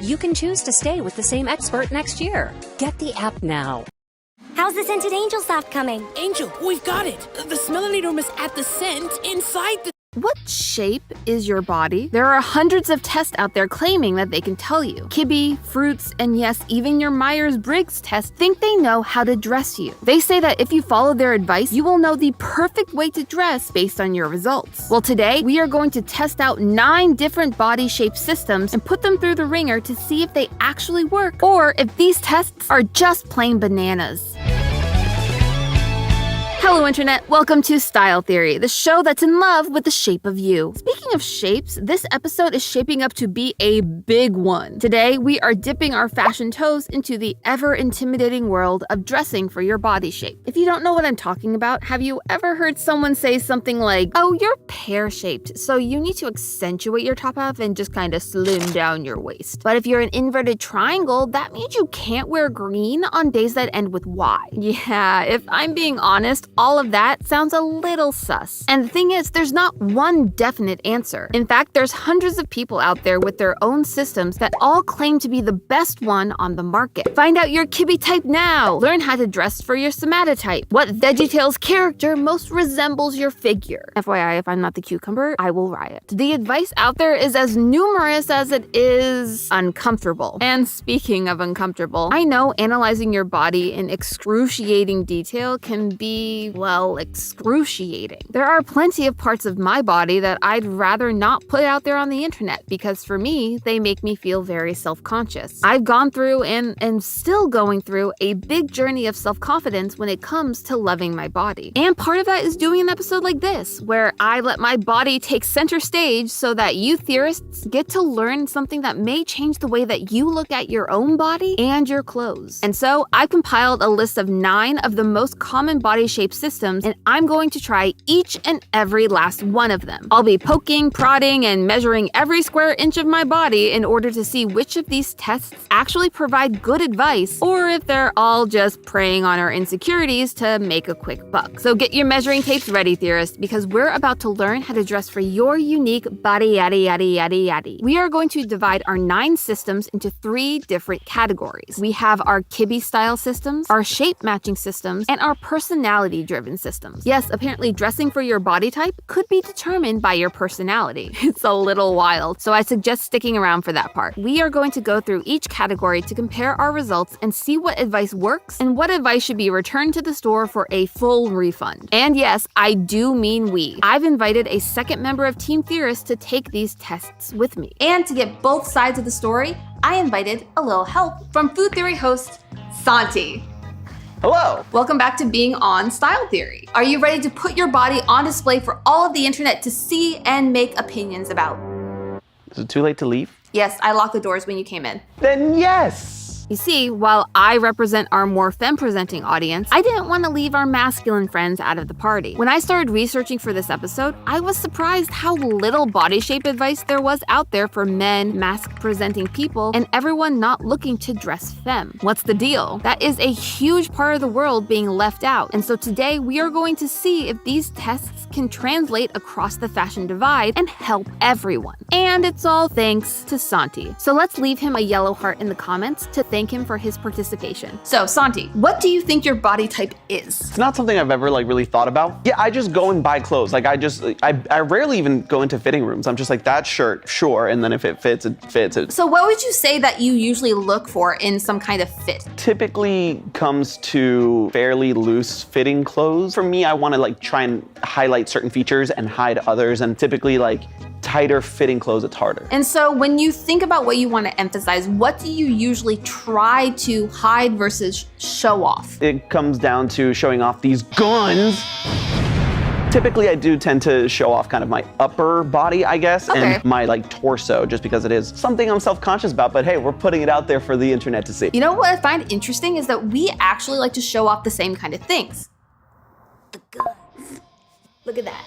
you can choose to stay with the same expert next year. Get the app now. How's the scented angel soft coming? Angel, we've got it. The smellinator must add the scent inside the... What shape is your body? There are hundreds of tests out there claiming that they can tell you. Kibbe, Fruits, and yes, even your Myers-Briggs test think they know how to dress you. They say that if you follow their advice, you will know the perfect way to dress based on your results. Well, today, we are going to test out 9 different body shape systems and put them through the ringer to see if they actually work or if these tests are just plain bananas. Hello Internet, welcome to Style Theory, the show that's in love with the shape of you. Speaking of shapes, this episode is shaping up to be a big one. Today, we are dipping our fashion toes into the ever-intimidating world of dressing for your body shape. If you don't know what I'm talking about, have you ever heard someone say something like, oh, you're pear-shaped, so you need to accentuate your top half and just kind of slim down your waist. But if you're an inverted triangle, that means you can't wear green on days that end with Y. Yeah, if I'm being honest, all of that sounds a little sus. And the thing is, there's not one definite answer. In fact, there's hundreds of people out there with their own systems that all claim to be the best one on the market. Find out your Kibbe type now. Learn how to dress for your somatotype. What VeggieTales character most resembles your figure. FYI, if I'm not the cucumber, I will riot. The advice out there is as numerous as it is uncomfortable. And speaking of uncomfortable, I know analyzing your body in excruciating detail can be, well, excruciating. There are plenty of parts of my body that I'd rather not put out there on the internet because for me, they make me feel very self-conscious. I've gone through and am still going through a big journey of self-confidence when it comes to loving my body. And part of that is doing an episode like this, where I let my body take center stage so that you theorists get to learn something that may change the way that you look at your own body and your clothes. And so I've compiled a list of 9 of the most common body shape systems, and I'm going to try each and every last one of them. I'll be poking, prodding, and measuring every square inch of my body in order to see which of these tests actually provide good advice, or if they're all just preying on our insecurities to make a quick buck. So get your measuring tapes ready, theorists, because we're about to learn how to dress for your unique body yaddy yaddy yaddy yaddy. We are going to divide our 9 systems into 3 different categories. We have our Kibbe style systems, our shape matching systems, and our personality-driven systems. Yes, apparently dressing for your body type could be determined by your personality. It's a little wild, so I suggest sticking around for that part. We are going to go through each category to compare our results and see what advice works and what advice should be returned to the store for a full refund. And yes, I do mean we. I've invited a second member of Team Theorist to take these tests with me. And to get both sides of the story, I invited a little help from Food Theory host, Santi. Hello! Welcome back to being on Style Theory. Are you ready to put your body on display for all of the internet to see and make opinions about? Is it too late to leave? Yes, I locked the doors when you came in. Then yes! You see, while I represent our more femme-presenting audience, I didn't want to leave our masculine friends out of the party. When I started researching for this episode, I was surprised how little body shape advice there was out there for men, mask-presenting people, and everyone not looking to dress femme. What's the deal? That is a huge part of the world being left out. And so today, we are going to see if these tests can translate across the fashion divide and help everyone. And it's all thanks to Santi. So let's leave him a yellow heart in the comments to thank him for his participation. So Santi, what do you think your body type is? It's not something I've ever really thought about. Yeah, I just go and buy clothes. Like I rarely even go into fitting rooms. I'm just like, that shirt, sure. And then if it fits, it fits. So what would you say that you usually look for in some kind of fit? Typically comes to fairly loose fitting clothes. For me, I want to try and highlight certain features and hide others. And typically tighter fitting clothes, it's harder. And so when you think about what you want to emphasize, what do you usually try to hide versus show off? It comes down to showing off these guns. Typically, I do tend to show off kind of my upper body, I guess, and my torso, just because it is something I'm self-conscious about, but hey, we're putting it out there for the internet to see. You know what I find interesting is that we actually like to show off the same kind of things. The guns. Look at that.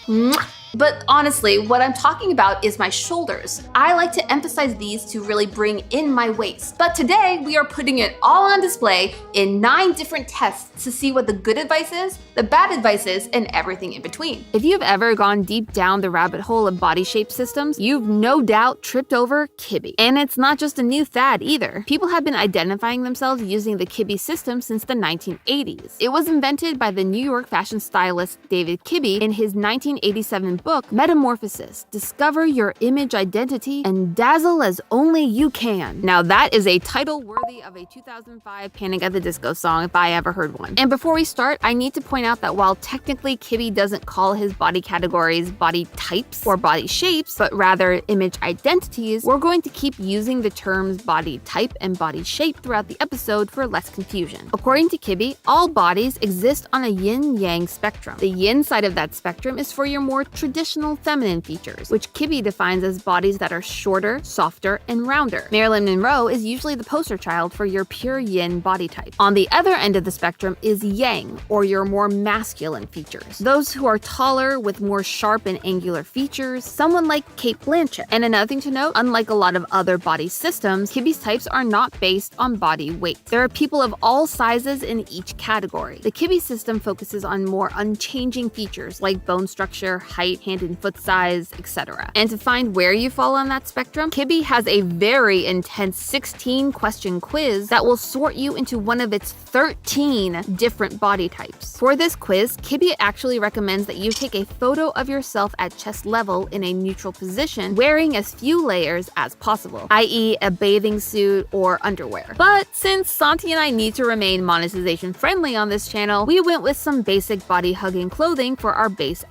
Mwah. But honestly, what I'm talking about is my shoulders. I like to emphasize these to really bring in my waist. But today, we are putting it all on display in 9 different tests to see what the good advice is, the bad advice is, and everything in between. If you've ever gone deep down the rabbit hole of body shape systems, you've no doubt tripped over Kibbe. And it's not just a new fad either. People have been identifying themselves using the Kibbe system since the 1980s. It was invented by the New York fashion stylist David Kibbe in his 1987 book, Metamorphosis, Discover Your Image Identity and Dazzle as Only You Can. Now that is a title worthy of a 2005 Panic at the Disco song if I ever heard one. And before we start, I need to point out that while technically Kibbe doesn't call his body categories body types or body shapes, but rather image identities, we're going to keep using the terms body type and body shape throughout the episode for less confusion. According to Kibbe, all bodies exist on a yin-yang spectrum. The yin side of that spectrum is for your more traditional feminine features, which Kibbe defines as bodies that are shorter, softer, and rounder. Marilyn Monroe is usually the poster child for your pure yin body type. On the other end of the spectrum is yang, or your more masculine features. Those who are taller with more sharp and angular features, someone like Cate Blanchett. And another thing to note, unlike a lot of other body systems, Kibbe's types are not based on body weight. There are people of all sizes in each category. The Kibbe system focuses on more unchanging features like bone structure, height, hand and foot size, etc. And to find where you fall on that spectrum, Kibbe has a very intense 16-question quiz that will sort you into one of its 13 different body types. For this quiz, Kibbe actually recommends that you take a photo of yourself at chest level in a neutral position, wearing as few layers as possible, i.e. a bathing suit or underwear. But since Santi and I need to remain monetization friendly on this channel, we went with some basic body-hugging clothing for our base.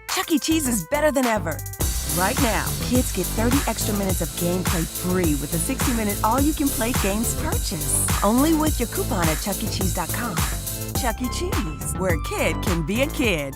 Chuck E. Cheese is better than ever. Right now, kids get 30 extra minutes of gameplay free with a 60-minute all-you-can-play games purchase. Only with your coupon at chuckecheese.com. Chuck E. Cheese, where a kid can be a kid.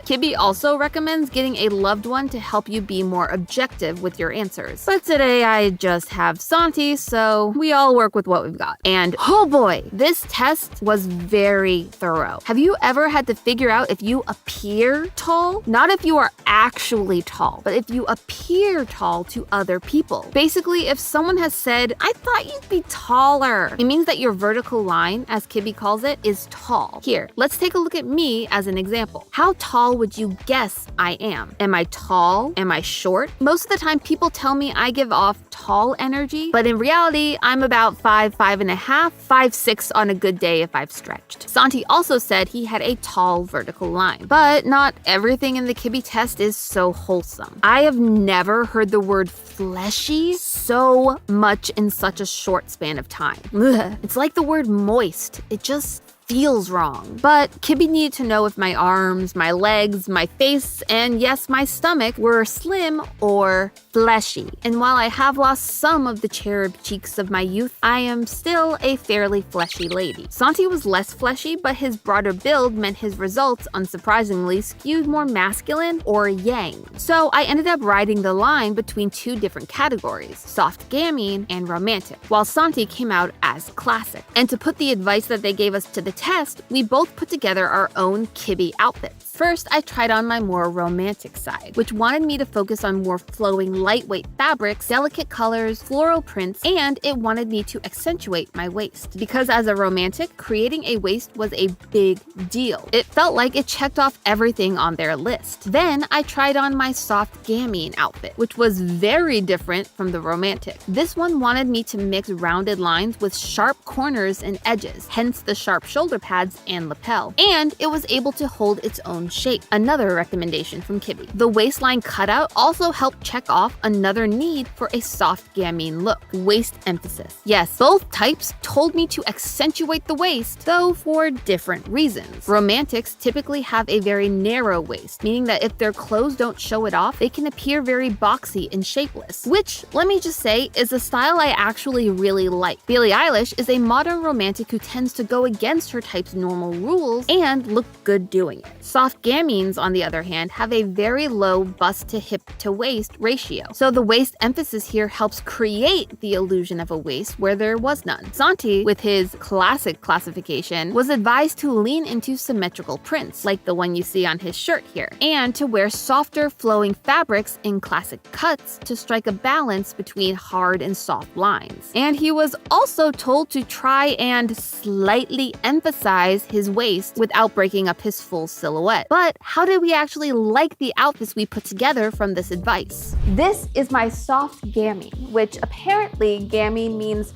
Kibbe also recommends getting a loved one to help you be more objective with your answers. But today I just have Santi, so we all work with what we've got. And oh boy, this test was very thorough. Have you ever had to figure out if you appear tall? Not if you are actually tall, but if you appear tall to other people. Basically, if someone has said, "I thought you'd be taller," it means that your vertical line, as Kibbe calls it, is tall. Here, let's take a look at me as an example. How tall would you guess I am? Am I tall? Am I short? Most of the time people tell me I give off tall energy, but in reality, I'm about 5', 5.5", 5'6" on a good day if I've stretched. Santi also said he had a tall vertical line, but not everything in the Kibbe test is so wholesome. I have never heard the word fleshy so much in such a short span of time. Ugh. It's like the word moist. It just feels wrong. But Kibbe needed to know if my arms, my legs, my face, and yes, my stomach were slim or fleshy. And while I have lost some of the cherub cheeks of my youth, I am still a fairly fleshy lady. Santi was less fleshy, but his broader build meant his results, unsurprisingly, skewed more masculine or yang. So I ended up riding the line between 2 different categories, soft gamine and romantic, while Santi came out as classic. And to put the advice that they gave us to the test, we both put together our own Kibbe outfits. First, I tried on my more romantic side, which wanted me to focus on more flowing, lightweight fabrics, delicate colors, floral prints, and it wanted me to accentuate my waist. Because as a romantic, creating a waist was a big deal. It felt like it checked off everything on their list. Then I tried on my soft gamine outfit, which was very different from the romantic. This one wanted me to mix rounded lines with sharp corners and edges, hence the sharp shoulder pads and lapel. And it was able to hold its own shape. Another recommendation from Kibbe. The waistline cutout also helped check off off another need for a soft gamine look: waist emphasis. Yes, both types told me to accentuate the waist, though for different reasons. Romantics typically have a very narrow waist, meaning that if their clothes don't show it off, they can appear very boxy and shapeless, which, let me just say, is a style I actually really like. Billie Eilish is a modern romantic who tends to go against her type's normal rules and look good doing it. Soft gamines, on the other hand, have a very low bust to hip to waist ratio, so the waist emphasis here helps create the illusion of a waist where there was none. Santi, with his classic classification, was advised to lean into symmetrical prints, like the one you see on his shirt here, and to wear softer flowing fabrics in classic cuts to strike a balance between hard and soft lines. And he was also told to try and slightly emphasize his waist without breaking up his full silhouette. But how did we actually like the outfits we put together from this advice? This is my soft gamine, which apparently gamine means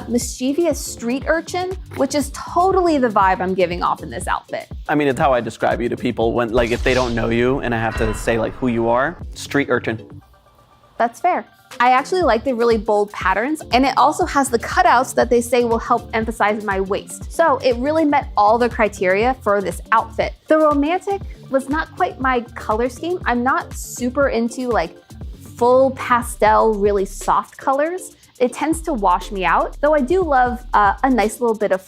mischievous street urchin, which is totally the vibe I'm giving off in this outfit. I mean, it's how I describe you to people when, like, if they don't know you and I have to say, like, who you are, street urchin. That's fair. I actually like the really bold patterns, and it also has the cutouts that they say will help emphasize my waist. So it really met all the criteria for this outfit. The romantic was not quite my color scheme. I'm not super into like full pastel, really soft colors. It tends to wash me out, though I do love a nice little bit of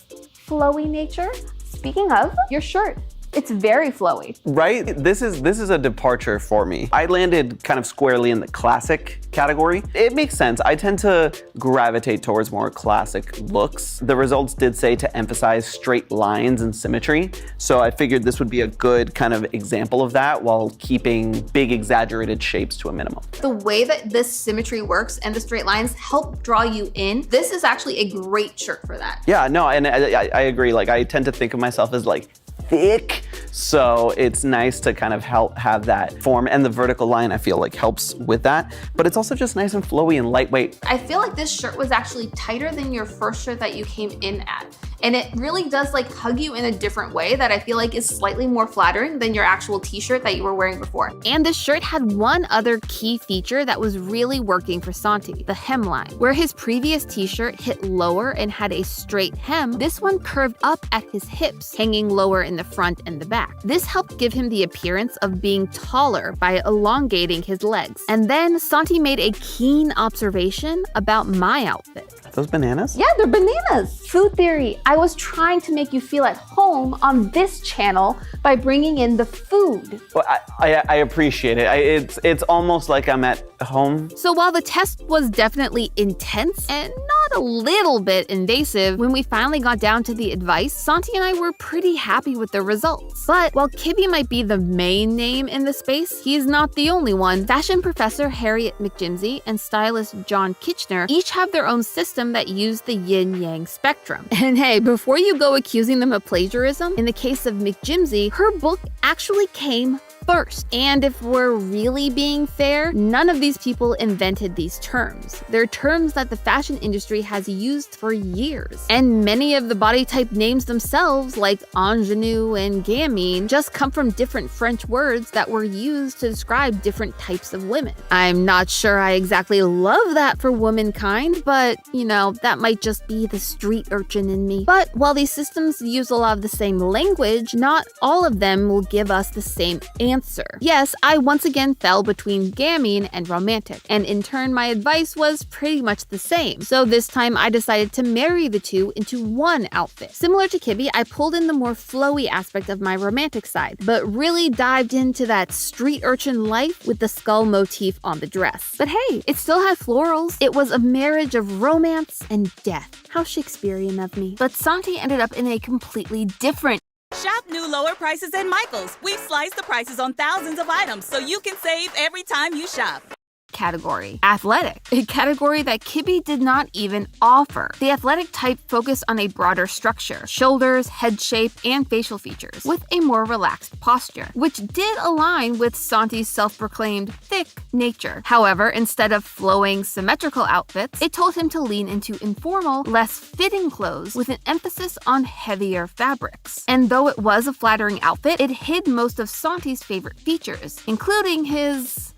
flowy nature. Speaking of, your shirt. It's very flowy. Right? This is a departure for me. I landed kind of squarely in the classic category. It makes sense. I tend to gravitate towards more classic looks. The results did say to emphasize straight lines and symmetry, so I figured this would be a good kind of example of that while keeping big exaggerated shapes to a minimum. The way that this symmetry works and the straight lines help draw you in, this is actually a great shirt for that. Yeah, no, and I agree. Like, I tend to think of myself as like thick, so it's nice to kind of help have that form, and the vertical line I feel like helps with that, but it's also just nice and flowy and lightweight. I feel like this shirt was actually tighter than your first shirt that you came in at. And it really does like hug you in a different way that I feel like is slightly more flattering than your actual t-shirt that you were wearing before. And this shirt had one other key feature that was really working for Santi: the hemline. Where his previous t-shirt hit lower and had a straight hem, this one curved up at his hips, hanging lower in the front and the back. This helped give him the appearance of being taller by elongating his legs. And then Santi made a keen observation about my outfit. Are those bananas? Yeah, they're bananas. Food theory. I was trying to make you feel at home on this channel by bringing in the food. Well, I appreciate it. It's almost like I'm at home. So while the test was definitely intense and not a little bit invasive, when we finally got down to the advice, Santi and I were pretty happy with the results. But while Kibby might be the main name in the space, he's not the only one. Fashion professor Harriet McJimsey and stylist John Kitchener each have their own system that use the yin-yang spectrum. And hey, before you go accusing them of plagiarism, in the case of McJimsey, her book actually came first. And if we're really being fair, none of these people invented these terms. They're terms that the fashion industry has used for years. And many of the body type names themselves, like ingenue and gamine, just come from different French words that were used to describe different types of women. I'm not sure I exactly love that for womankind, but you know, that might just be the street urchin in me. But while these systems use a lot of the same language, not all of them will give us the same answer. Yes, I once again fell between gamine and romantic, and in turn my advice was pretty much the same. So this time I decided to marry the two into one outfit. Similar to Kibby, I pulled in the more flowy aspect of my romantic side, but really dived into that street urchin life with the skull motif on the dress. But hey, it still had florals. It was a marriage of romance and death. How Shakespearean of me. But Santi ended up in a completely different Shop new lower prices at Michael's. We've sliced the prices on thousands of items so you can save every time you shop. category, athletic, a category that Kibby did not even offer. The athletic type focused on a broader structure, shoulders, head shape, and facial features, with a more relaxed posture, which did align with Santi's self-proclaimed thick nature. However, instead of flowing, symmetrical outfits, it told him to lean into informal, less fitting clothes with an emphasis on heavier fabrics. And though it was a flattering outfit, it hid most of Santi's favorite features, including his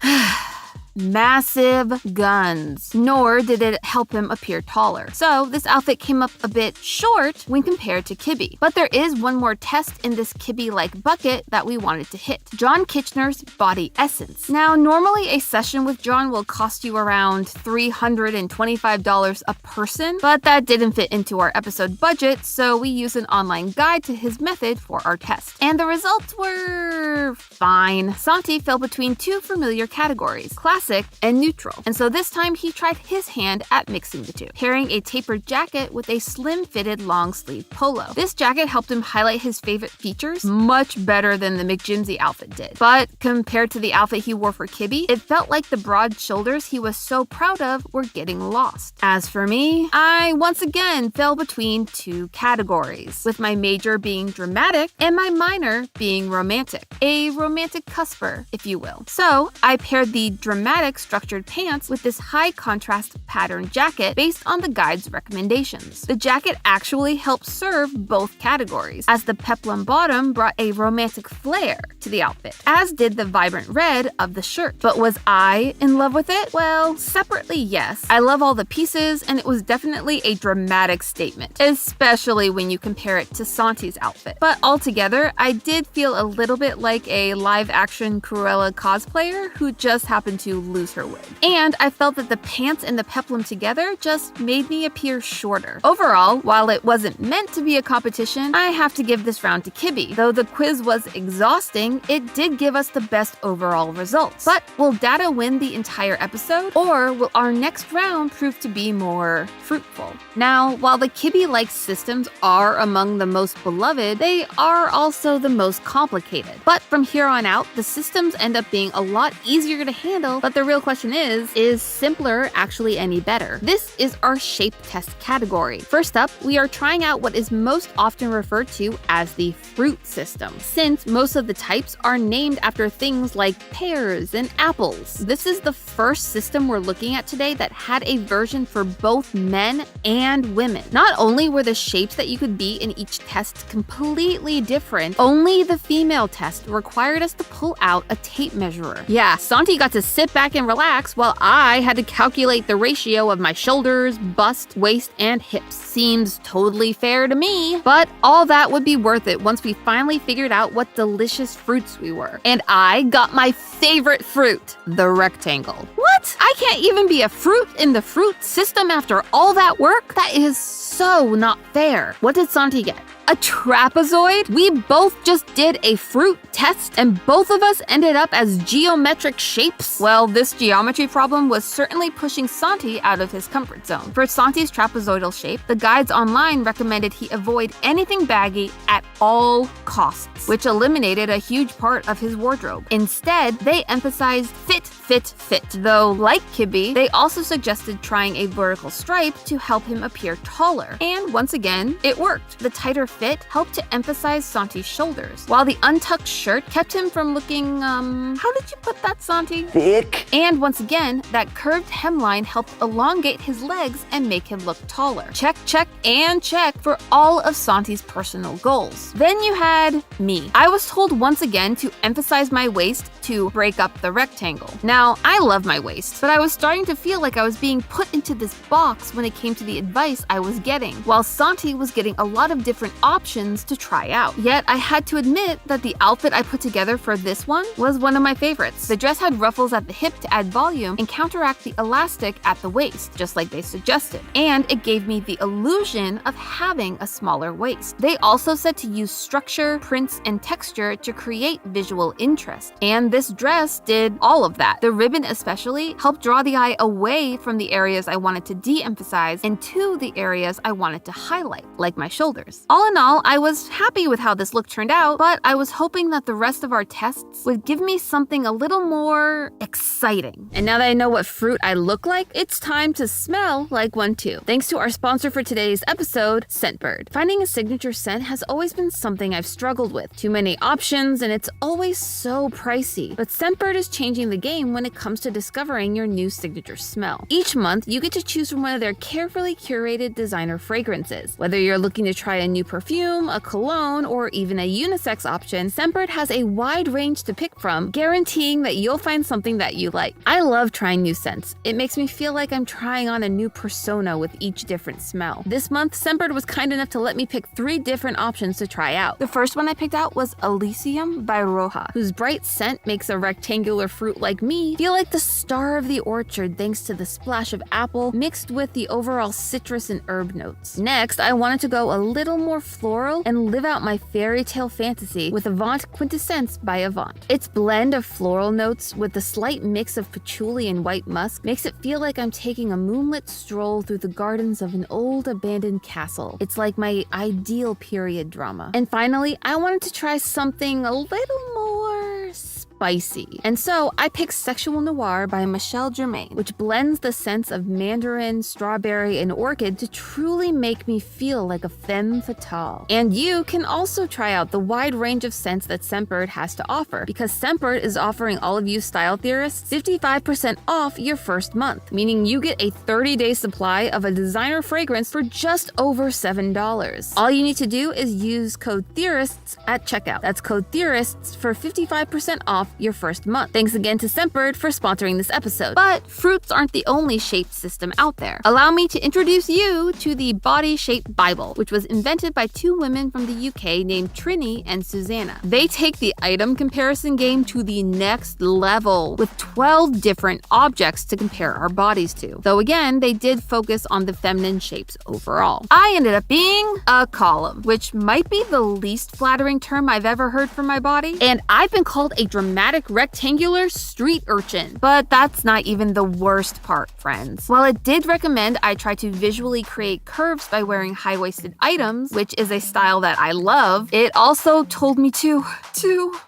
massive guns, nor did it help him appear taller. So this outfit came up a bit short when compared to Kibbe. But there is one more test in this Kibbe-like bucket that we wanted to hit. John Kitchener's body essence. Now, normally a session with John will cost you around $325 a person, but that didn't fit into our episode budget, so we used an online guide to his method for our test. And the results were fine. Santi fell between two familiar categories, classic and neutral. And so this time he tried his hand at mixing the two, pairing a tapered jacket with a slim-fitted long-sleeve polo. This jacket helped him highlight his favorite features much better than the McJimsy outfit did. But compared to the outfit he wore for Kibbe, it felt like the broad shoulders he was so proud of were getting lost. As for me, I once again fell between two categories, with my major being dramatic and my minor being romantic. A romantic cusper, if you will. So I paired the dramatic structured pants with this high contrast pattern jacket based on the guide's recommendations. The jacket actually helped serve both categories, as the peplum bottom brought a romantic flair to the outfit, as did the vibrant red of the shirt. But was I in love with it? Well, separately, yes. I love all the pieces, and it was definitely a dramatic statement, especially when you compare it to Santi's outfit. But altogether, I did feel a little bit like a live-action Cruella cosplayer who just happened to lose her wig. And I felt that the pants and the peplum together just made me appear shorter. Overall, while it wasn't meant to be a competition, I have to give this round to Kibbe. Though the quiz was exhausting, it did give us the best overall results. But will data win the entire episode, or will our next round prove to be more fruitful? Now, while the Kibbe-like systems are among the most beloved, they are also the most complicated. But from here on out, the systems end up being a lot easier to handle, but the real question is simpler actually any better? This is our shape test category. First up, we are trying out what is most often referred to as the fruit system, since most of the types are named after things like pears and apples. This is the first system we're looking at today that had a version for both men and women. Not only were the shapes that you could be in each test completely different, only the female test required us to pull out a tape measurer. Yeah, Santi got to sit back and relax while I had to calculate the ratio of my shoulders, bust, waist, and hips. Seems totally fair to me. But all that would be worth it once we finally figured out what delicious fruits we were. And I got my favorite fruit, the rectangle. What? I can't even be a fruit in the fruit system after all that work? That is so not fair. What did Santi get? A trapezoid? We both just did a fruit test and both of us ended up as geometric shapes? Well, this geometry problem was certainly pushing Santi out of his comfort zone. For Santi's trapezoidal shape, the guides online recommended he avoid anything baggy at all costs, which eliminated a huge part of his wardrobe. Instead, they emphasized fit, fit, fit. Though, like Kibbe, they also suggested trying a vertical stripe to help him appear taller. And once again, it worked. The tighter fit helped to emphasize Santi's shoulders, while the untucked shirt kept him from looking, how did you put that, Santi? Thick. And once again, that curved hemline helped elongate his legs and make him look taller. Check, check, and check for all of Santi's personal goals. Then you had me. I was told once again to emphasize my waist to break up the rectangle. Now, I love my waist, but I was starting to feel like I was being put into this box when it came to the advice I was getting, while Santi was getting a lot of different options to try out. Yet, I had to admit that the outfit I put together for this one was one of my favorites. The dress had ruffles at the hip to add volume and counteract the elastic at the waist, just like they suggested. And it gave me the illusion of having a smaller waist. They also said to use structure, prints, and texture to create visual interest. And this dress did all of that. The ribbon especially helped draw the eye away from the areas I wanted to de-emphasize and to the areas I wanted to highlight, like my shoulders. All in all, I was happy with how this look turned out, but I was hoping that the rest of our tests would give me something a little more exciting. And now that I know what fruit I look like, it's time to smell like one too. Thanks to our sponsor for today's episode, Scentbird. Finding a signature scent has always been something I've struggled with. Too many options, and it's always so pricey. But Scentbird is changing the game when it comes to discovering your new signature smell. Each month, you get to choose from one of their carefully curated designer fragrances. Whether you're looking to try a new perfume perfume, a cologne, or even a unisex option, Scentbird has a wide range to pick from, guaranteeing that you'll find something that you like. I love trying new scents. It makes me feel like I'm trying on a new persona with each different smell. This month, Scentbird was kind enough to let me pick 3 different options to try out. The first one I picked out was Elysium by Roja, whose bright scent makes a rectangular fruit like me feel like the star of the orchard thanks to the splash of apple mixed with the overall citrus and herb notes. Next, I wanted to go a little more floral and live out my fairy tale fantasy with Avant Quintessence by Avant. Its blend of floral notes with the slight mix of patchouli and white musk makes it feel like I'm taking a moonlit stroll through the gardens of an old abandoned castle. It's like my ideal period drama. And finally, I wanted to try something a little more spicy. And so I picked Sexual Noir by Michelle Germain, which blends the scents of mandarin, strawberry, and orchid to truly make me feel like a femme fatale. And you can also try out the wide range of scents that Scentbird has to offer, because Scentbird is offering all of you style theorists 55% off your first month, meaning you get a 30-day supply of a designer fragrance for just over $7. All you need to do is use code theorists at checkout. That's code theorists for 55% off your first month. Thanks again to Scentbird for sponsoring this episode. But fruits aren't the only shape system out there. Allow me to introduce you to the Body Shape Bible, which was invented by 2 women from the UK named Trini and Susanna. They take the item comparison game to the next level with 12 different objects to compare our bodies to. Though again, they did focus on the feminine shapes overall. I ended up being a column, which might be the least flattering term I've ever heard for my body. And I've been called a dramatic rectangular street urchin. But that's not even the worst part, friends. While it did recommend I try to visually create curves by wearing high-waisted items, which is a style that I love, it also told me to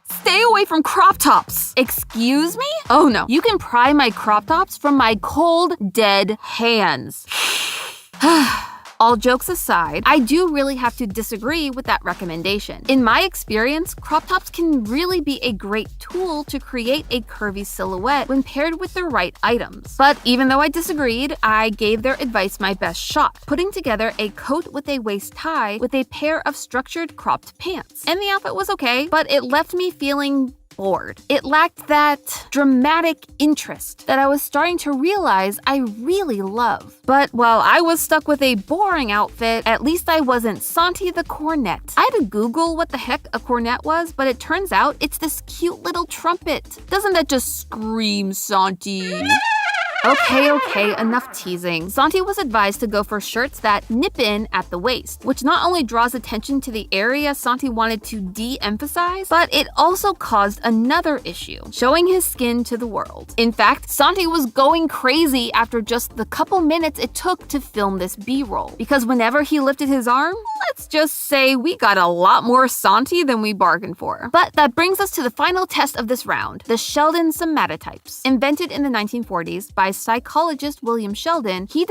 stay away from crop tops. Excuse me? Oh no, you can pry my crop tops from my cold, dead hands. All jokes aside, I do really have to disagree with that recommendation. In my experience, crop tops can really be a great tool to create a curvy silhouette when paired with the right items. But even though I disagreed, I gave their advice my best shot, putting together a coat with a waist tie with a pair of structured cropped pants. And the outfit was okay, but it left me feeling bored. It lacked that dramatic interest that I was starting to realize I really love. But while I was stuck with a boring outfit, at least I wasn't Santi the cornet. I had to Google what the heck a cornet was, but it turns out it's this cute little trumpet. Doesn't that just scream Santi? Okay, enough teasing. Santi was advised to go for shirts that nip in at the waist, which not only draws attention to the area Santi wanted to de-emphasize, but it also caused another issue, showing his skin to the world. In fact, Santi was going crazy after just the couple minutes it took to film this B-roll, because whenever he lifted his arm, let's just say we got a lot more Santi than we bargained for. But that brings us to the final test of this round, the Sheldon somatotypes. Invented in the 1940s by psychologist William Sheldon, he